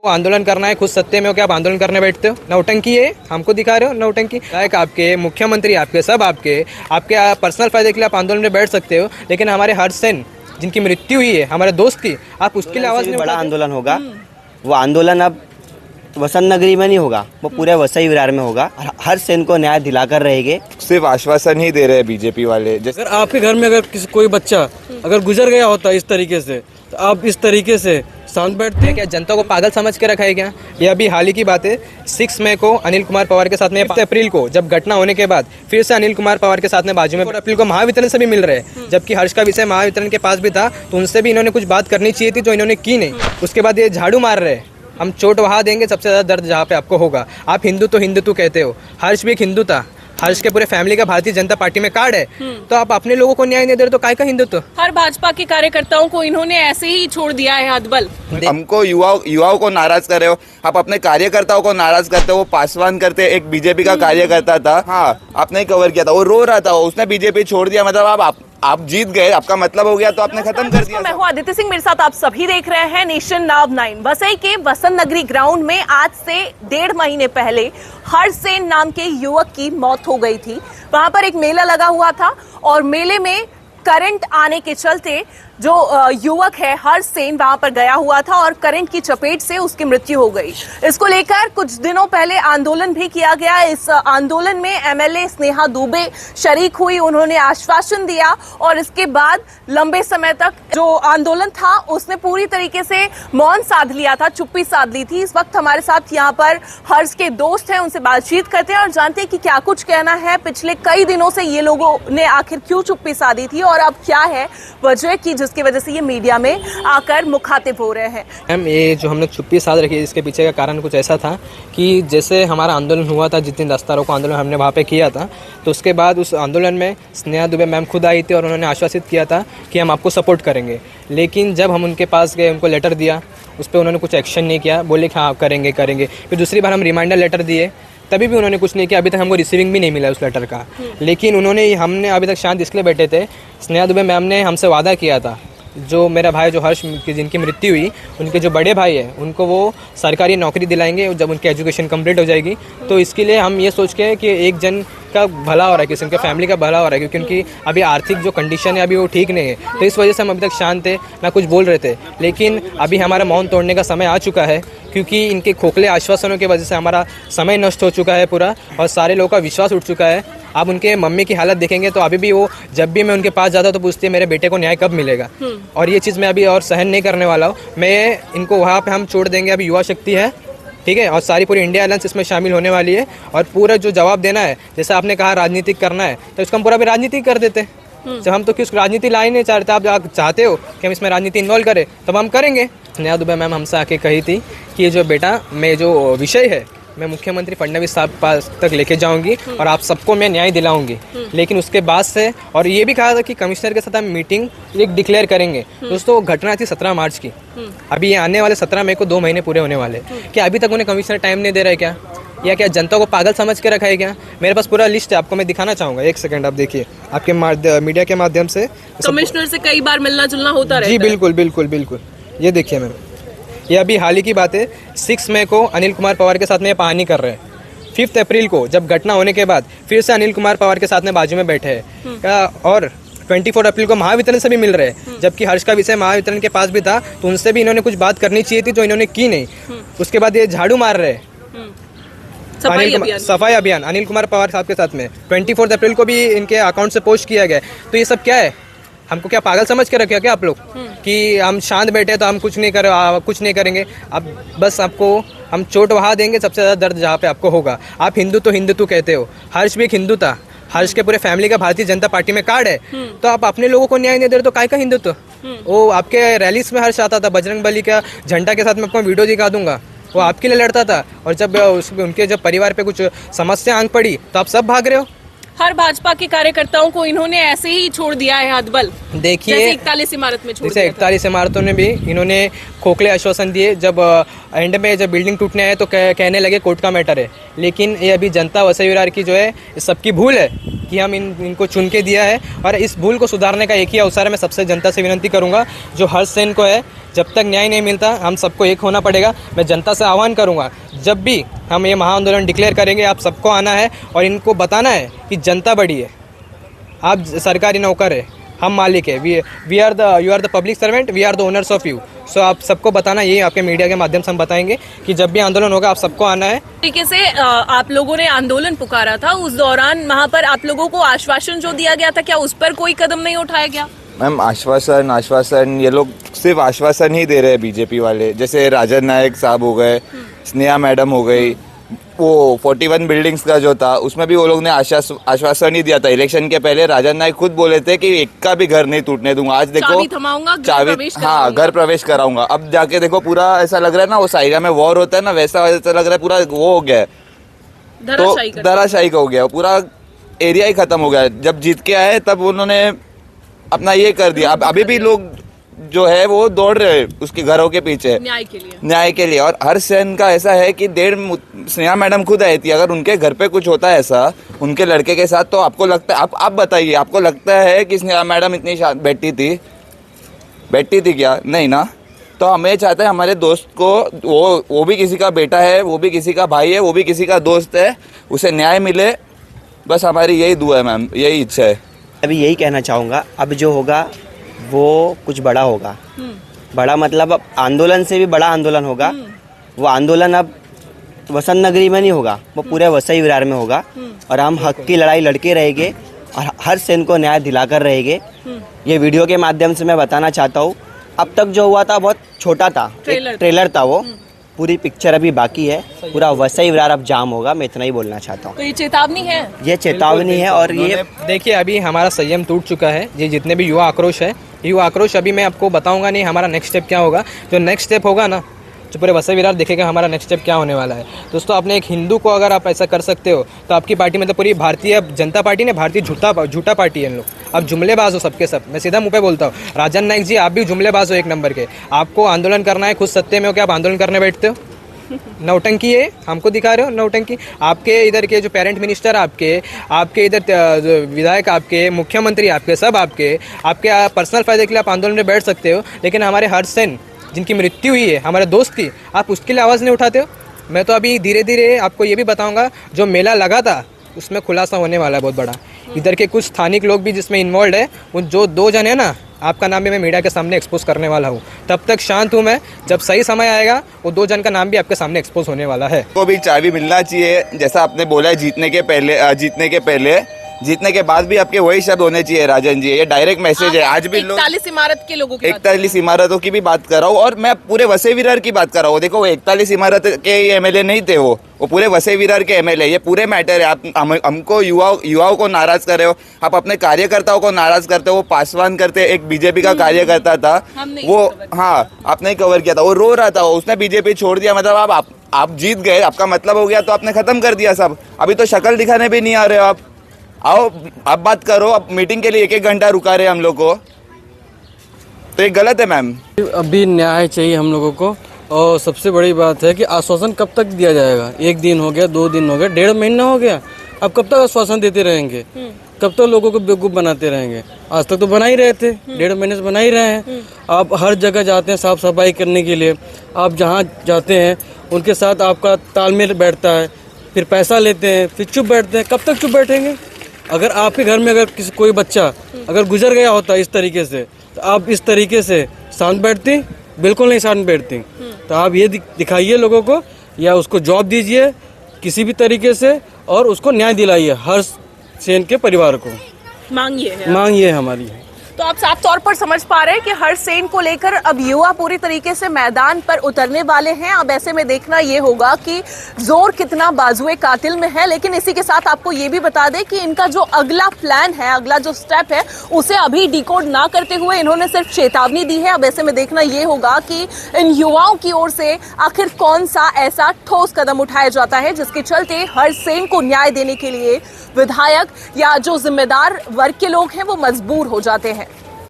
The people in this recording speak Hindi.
वो आंदोलन करना है, खुद सत्य में हो क्या आप आंदोलन करने बैठते हो? नौटंकी है, हमको दिखा रहे हो नौटंकी। लाइक आपके मुख्यमंत्री आपके सब आपके पर्सनल फायदे के लिए आप आंदोलन में बैठ सकते हो, लेकिन हमारे हर्ष सेन जिनकी मृत्यु हुई है हमारे दोस्त की, आप उसके लिए आवाज़ नहीं बड़ा उठाते। आंदोलन होगा। वो आंदोलन अब वसंत नगरी में नहीं होगा, वो पूरे वसई विरार में होगा। हर सेन को न्याय दिलाकर रहेंगे। सिर्फ आश्वासन ही दे रहे हैं बीजेपी वाले। अगर आपके घर में अगर कोई बच्चा अगर गुजर गया होता इस तरीके से, तो आप इस तरीके से शांत बैठते हैं क्या जनता को पागल समझ के रखा है क्या? ये अभी हाल ही की बात है, 6 मई को अनिल कुमार पवार के साथ में, 5 अप्रैल को जब घटना होने के बाद फिर से अनिल कुमार पवार के साथ में बाजू में 4 अप्रैल को महावितरण से भी मिल रहे हैं, जबकि हर्ष का विषय महावितरण के पास भी था, तो उनसे भी इन्होंने कुछ बात करनी चाहिए थी जो इन्होंने की नहीं। उसके बाद ये झाड़ू मार रहे हैं, हम चोट वहाँ देंगे सबसे ज़्यादा दर्द जहाँ पे आपको होगा। आप हिंदू कहते हो, हर्ष भी एक हिंदू था, हर्ष के पूरे फैमिली का भारतीय जनता पार्टी में कार्ड है, तो आप अपने लोगों को न्याय नहीं दे रहे तो काय का हिंदुत्व? हर भाजपा के कार्यकर्ताओं को इन्होंने ऐसे ही छोड़ दिया है हदबल। हमको युवाओं को नाराज कर रहे हो, आप अपने कार्यकर्ताओं को नाराज करते हो। वो पासवान करते एक बीजेपी का कार्यकर्ता था, हाँ आपने कवर किया था, वो रो रहा था, उसने बीजेपी छोड़ दिया, मतलब आप जीत गए, आपका मतलब हो गया, तो आपने खत्म कर दिया। मैं हूं आदित्य सिंह, मेरे साथ आप सभी देख रहे हैं नेशन नाव 9। वसई के वसंत नगरी ग्राउंड में आज से 1.5 महीने पहले हर्ष सेन नाम के युवक की मौत हो गई थी। वहां पर एक मेला लगा हुआ था और मेले में करंट आने के चलते जो युवक है हर्ष सेन वहां पर गया हुआ था और करंट की चपेट से उसकी मृत्यु हो गई। इसको लेकर कुछ दिनों पहले आंदोलन भी किया गया। इस आंदोलन में एमएलए स्नेहा दुबे शरीक हुई, उन्होंने आश्वासन दिया और इसके बाद लंबे समय तक जो आंदोलन था उसने पूरी तरीके से मौन साध लिया था, चुप्पी साध ली थी। इस वक्त हमारे साथ यहाँ पर हर्ष के दोस्त हैं, उनसे बातचीत करते हैं और जानते हैं कि क्या कुछ कहना है, पिछले कई दिनों से ये लोगों ने आखिर क्यों चुप्पी साधी थी और अब क्या है वजह की जिसकी वजह से ये मीडिया में आकर मुखातिब हो रहे हैं। मैम, ये जो हमने चुप्पी साध रखी है इसके पीछे का कारण कुछ ऐसा था कि जैसे हमारा आंदोलन हुआ था, जितने 10 तारीख को आंदोलन हमने वहाँ पे किया था, तो उसके बाद उस आंदोलन में स्नेहा दुबे मैम खुद आई थी और उन्होंने आश्वासित किया था कि हम आपको सपोर्ट करेंगे। लेकिन जब हम उनके पास गए, उनको लेटर दिया, उस पर उन्होंने कुछ एक्शन नहीं किया, बोले कि हाँ करेंगे। फिर दूसरी बार हम रिमाइंडर लेटर दिए, तभी भी उन्होंने कुछ नहीं किया। अभी तक हमको रिसीविंग भी नहीं मिला उस लेटर का। लेकिन हमने अभी तक शांत इसलिए बैठे थे, स्नेहा दुबे मैम ने हमसे वादा किया था, जो मेरा भाई जो हर्ष की जिनकी मृत्यु हुई, उनके जो बड़े भाई हैं उनको वो सरकारी नौकरी दिलाएंगे जब उनकी एजुकेशन कंप्लीट हो जाएगी। तो इसके लिए हम ये सोच के कि एक जन का भला हो रहा है, किसी उनके फैमिली का भला हो रहा है, क्योंकि उनकी अभी आर्थिक जो कंडीशन है अभी वो ठीक नहीं है। तो इस वजह से हम अभी तक शांत थे, ना कुछ बोल रहे थे। लेकिन अभी हमारा मौन तोड़ने का समय आ चुका है, क्योंकि इनके खोखले आश्वासनों की वजह से हमारा समय नष्ट हो चुका है पूरा और सारे लोगों का विश्वास उठ चुका है। आप उनके मम्मी की हालत देखेंगे तो अभी भी वो जब भी मैं उनके पास जाता तो पूछती है मेरे बेटे को न्याय कब मिलेगा। और ये चीज़ मैं अभी और सहन नहीं करने वाला हूँ। मैं इनको वहाँ पे हम छोड़ देंगे। अभी युवा शक्ति है, ठीक है, और सारी पूरी इंडिया अलायंस इसमें शामिल होने वाली है और पूरा जो जवाब देना है, जैसे आपने कहा राजनीतिक करना है, तो इसको हम पूरा भी राजनीतिक कर देते। जब हम तो किस राजनीति ला ही नहीं चाहते, आप चाहते हो कि हम इसमें राजनीति इन्वॉल्व करें तब हम करेंगे। स्नेहा दुबे मैम हमसे आके कही थी कि ये जो बेटा मैं जो विषय है मैं मुख्यमंत्री फडणवीस साहब पास तक लेके जाऊंगी और आप सबको मैं न्याय दिलाऊंगी। लेकिन उसके बाद से और ये भी कहा था कि कमिश्नर के साथ हम मीटिंग एक डिक्लेयर करेंगे। दोस्तों, घटना थी 17 मार्च की, अभी ये आने वाले 17 मई को 2 महीने पूरे होने वाले। क्या अभी तक उन्हें कमिश्नर टाइम नहीं दे रहा है क्या? या क्या जनता को पागल समझ के रखा है क्या? मेरे पास पूरा लिस्ट है, आपको मैं दिखाना चाहूँगा। 1 सेकंड, आप देखिए, आपके मीडिया के माध्यम से कमिश्नर से कई बार मिलना जुलना होता रहता है। जी बिल्कुल। ये देखिए मैम, ये अभी हाल ही की बात है, 6 मई को अनिल कुमार पवार के साथ में कहानी कर रहे हैं। 5 अप्रैल को जब घटना होने के बाद फिर से अनिल कुमार पवार के साथ में बाजू में बैठे हैं और 24 अप्रैल को महावितरण से भी मिल रहे हैं, जबकि हर्ष का विषय महावितरण के पास भी था, तो उनसे भी इन्होंने कुछ बात करनी चाहिए थी जो इन्होंने की नहीं। उसके बाद ये झाड़ू मार रहे हैं सफाई अभियान अनिल कुमार पवार साहब के साथ में। 24 अप्रैल को भी इनके अकाउंट से पोस्ट किया गया। तो ये सब क्या है? हमको क्या पागल समझ के रखे क्या आप लोग कि हम शांत बैठे तो हम कुछ नहीं करेंगे? अब बस आपको हम चोट वहाँ देंगे सबसे ज़्यादा दर्द जहाँ पे आपको होगा। आप हिंदू कहते हो, हर्ष भी एक हिंदू था, हर्ष के पूरे फैमिली का भारतीय जनता पार्टी में कार्ड है, तो आप अपने लोगों को न्याय नहीं दे रहे तो काय का हिंदुत्व? वो आपके रैलीज में हर्ष आता था, बजरंग बली का झंडा के साथ मैं आपको वीडियो दिखा दूंगा, वो आपके लिए लड़ता था। और जब उनके जब परिवार पे कुछ समस्या आंग पड़ी तो आप सब भाग रहे हो। हर भाजपा के कार्यकर्ताओं को इन्होंने ऐसे ही छोड़ दिया है हदबल। देखिए, जैसे 41 इमारत में छोड़ जैसे दिया था। 41 इमारतों ने भी इन्होंने खोखले आश्वासन दिए। जब एंड में जब बिल्डिंग टूटने आए तो कहने लगे कोर्ट का मैटर है। लेकिन ये अभी जनता वसई विरार की जो है इस सबकी भूल है कि हम इनको चुन के दिया है, और इस भूल को सुधारने का एक ही अवसर है। मैं सबसे जनता से विनती करूंगा, जो हर्ष सेन को है, जब तक न्याय नहीं मिलता हम सबको एक होना पड़ेगा। मैं जनता से आह्वान करूंगा, जब भी हम ये महाआंदोलन डिक्लेयर करेंगे आप सबको आना है और इनको बताना है कि जनता बड़ी है, आप सरकारी नौकर है, हम मालिक है। You are the public servant, we are the owners of you. So आप सबको बताना, ये आपके मीडिया के माध्यम से हम बताएंगे कि जब भी आंदोलन होगा आप सबको आना है। तरीके से आप लोगों ने आंदोलन पुकारा था, उस दौरान वहां पर आप लोगों को आश्वासन जो दिया गया था, क्या उस पर कोई कदम नहीं उठाया गया? मैम आश्वासन ये लोग सिर्फ आश्वासन ही दे रहे हैं बीजेपी वाले। जैसे राजन नायक साहब हो गए, स्नेहा मैडम हो गई, वो 41 बिल्डिंग्स का जो था उसमें भी वो लोग ने आश्वासन ही दिया था। इलेक्शन के पहले राजन नायक खुद बोले थे कि एक का भी घर नहीं टूटने दूंगा। आज देखो चाबी थमाऊंगा, घर प्रवेश हाँ कराऊंगा। घर प्रवेश कराऊंगा। अब जाके देखो पूरा ऐसा लग रहा है ना, वो साइरा में वॉर होता है ना, वैसा लग रहा है। पूरा वो हो गया है, तो धराशायी हो गया, पूरा एरिया ही खत्म हो गया। जब जीत के आए तब उन्होंने अपना ये कर दिया। अब अभी भी लोग जो है वो दौड़ रहे हैं उसके घरों के पीछे न्याय के लिए। और हर सेन का ऐसा है कि स्नेहा मैडम खुद आई थी, अगर उनके घर पे कुछ होता है ऐसा उनके लड़के के साथ, तो आपको लगता है, आप बताइए, आपको लगता है कि स्नेहा मैडम इतनी बैठती थी क्या? नहीं ना। तो हमें चाहते हैं हमारे दोस्त को, वो भी किसी का बेटा है, वो भी किसी का भाई है, वो भी किसी का दोस्त है, उसे न्याय मिले। बस हमारी यही दुआ है मैम, यही इच्छा है। अभी यही कहना चाहूँगा, अब जो होगा वो कुछ बड़ा होगा। बड़ा मतलब अब आंदोलन से भी बड़ा आंदोलन होगा। वो आंदोलन अब वसंत नगरी में नहीं होगा, वो पूरे वसई विरार में होगा। और हम हक की लड़ाई लड़के रहेंगे और हर सेन को न्याय दिलाकर रहेंगे। ये वीडियो के माध्यम से मैं बताना चाहता हूँ, अब तक जो हुआ था बहुत छोटा था, ट्रेलर था वो। पूरी पिक्चर अभी बाकी है, पूरा वसई विरार अब जाम होगा। मैं इतना ही बोलना चाहता हूँ। तो ये चेतावनी है, ये चेतावनी है। और ये देखिए, अभी हमारा संयम टूट चुका है। ये जितने भी युवा आक्रोश है, युवा आक्रोश अभी मैं आपको बताऊंगा नहीं हमारा नेक्स्ट स्टेप क्या होगा। जो नेक्स्ट स्टेप होगा ना, जो पूरे वसई विरार देखेगा हमारा नेक्स्ट स्टेप क्या होने वाला है। दोस्तों, आपने एक हिंदू को अगर आप ऐसा कर सकते हो तो आपकी पार्टी मतलब पूरी भारतीय जनता पार्टी ने भारतीय झूठा पार्टी है इन लोग। आप जुमलेबाज हो सबके सब। मैं सीधा मुंह पे बोलता हूँ, राजन नायक जी आप भी जुमलेबाज हो एक नंबर के। आपको आंदोलन करना है, खुद सत्य में हो, क्या आप आंदोलन करने बैठते हो? नौटंकी है, हमको दिखा रहे हो नौटंकी। आपके इधर के जो पेरेंट मिनिस्टर आपके इधर विधायक, आपके मुख्यमंत्री, आपके सब आपके पर्सनल फायदे के लिए आप आंदोलन में बैठ सकते हो। लेकिन हमारे हर्ष सेन जिनकी मृत्यु हुई है, हमारे दोस्त की, आप उसके लिए आवाज़ नहीं उठाते हो। मैं तो अभी धीरे धीरे आपको ये भी बताऊंगा, जो मेला लगा था उसमें खुलासा होने वाला है बहुत बड़ा। इधर के कुछ स्थानिक लोग भी जिसमें इन्वॉल्व है, उन जो 2 जन है ना, आपका नाम भी मैं मीडिया के सामने एक्सपोज करने वाला हूँ। तब तक शांत हूँ मैं, जब सही समय आएगा वो 2 जन का नाम भी आपके सामने एक्सपोज होने वाला है। को भी चाबी मिलना चाहिए, जैसा आपने बोला है, जीतने के पहले जीतने के बाद भी आपके वही शब्द होने चाहिए राजन जी। ये डायरेक्ट मैसेज है। आज भी लोग 41 इमारत के लोगों की 41 इमारतों की भी बात कर रहा हूँ, और मैं पूरे वसई विरार की बात कर रहा हूँ। देखो, वो 41 इमारत के एमएलए नहीं थे, वो पूरे वसई विरार के एमएलए। ये पूरे मैटर है। आप हमको युवाओं को नाराज कर रहे हो, आप अपने कार्यकर्ताओं को नाराज करते हो। वो पासवान करते एक बीजेपी का कार्यकर्ता था, वो हाँ आपने कवर किया था, वो रो रहा था, उसने बीजेपी छोड़ दिया। मतलब आप जीत गए, आपका मतलब हो गया, तो आपने खत्म कर दिया सब। अभी तो शक्ल दिखाने भी नहीं आ रहे हो आप। आओ आप बात करो। अब मीटिंग के लिए 1-1 घंटा रुका रहे हम लोग को, तो ये गलत है मैम। अभी न्याय चाहिए हम लोगों को। और सबसे बड़ी बात है कि आश्वासन कब तक दिया जाएगा? 1 दिन हो गया, 2 दिन हो गया, 1.5 महीना हो गया। अब कब तक आश्वासन देते रहेंगे? कब तक लोगों को बेवकूफ़ बनाते रहेंगे? आज तक तो बना ही रहे थे, 1.5 महीने से बना ही रहे हैं। आप हर जगह जाते हैं साफ सफाई करने के लिए, आप जहाँ जाते हैं उनके साथ आपका तालमेल बैठता है, फिर पैसा लेते हैं, फिर चुप बैठते हैं। कब तक चुप बैठेंगे? अगर आपके घर में अगर कोई बच्चा अगर गुजर गया होता इस तरीके से, तो आप इस तरीके से शांत बैठती? बिल्कुल नहीं शांत बैठती। तो आप ये दिखाइए लोगों को, या उसको जॉब दीजिए किसी भी तरीके से, और उसको न्याय दिलाइए हर सेन के परिवार को। मांग ये है हमारी। तो आप साफ तौर पर समझ पा रहे हैं कि हरसेन को लेकर अब युवा पूरी तरीके से मैदान पर उतरने वाले हैं। अब ऐसे में देखना ये होगा कि जोर कितना बाजुए कातिल में है। लेकिन इसी के साथ आपको ये भी बता दें कि इनका जो अगला प्लान है, अगला जो स्टेप है, उसे अभी डिकोड ना करते हुए इन्होंने सिर्फ चेतावनी दी है। अब ऐसे में देखना ये होगा कि इन युवाओं की ओर से आखिर कौन सा ऐसा ठोस कदम उठाया जाता है जिसके चलते हरसेन को न्याय देने के लिए विधायक या जो जिम्मेदार वर्ग के लोग हैं वो मजबूर हो जाते हैं।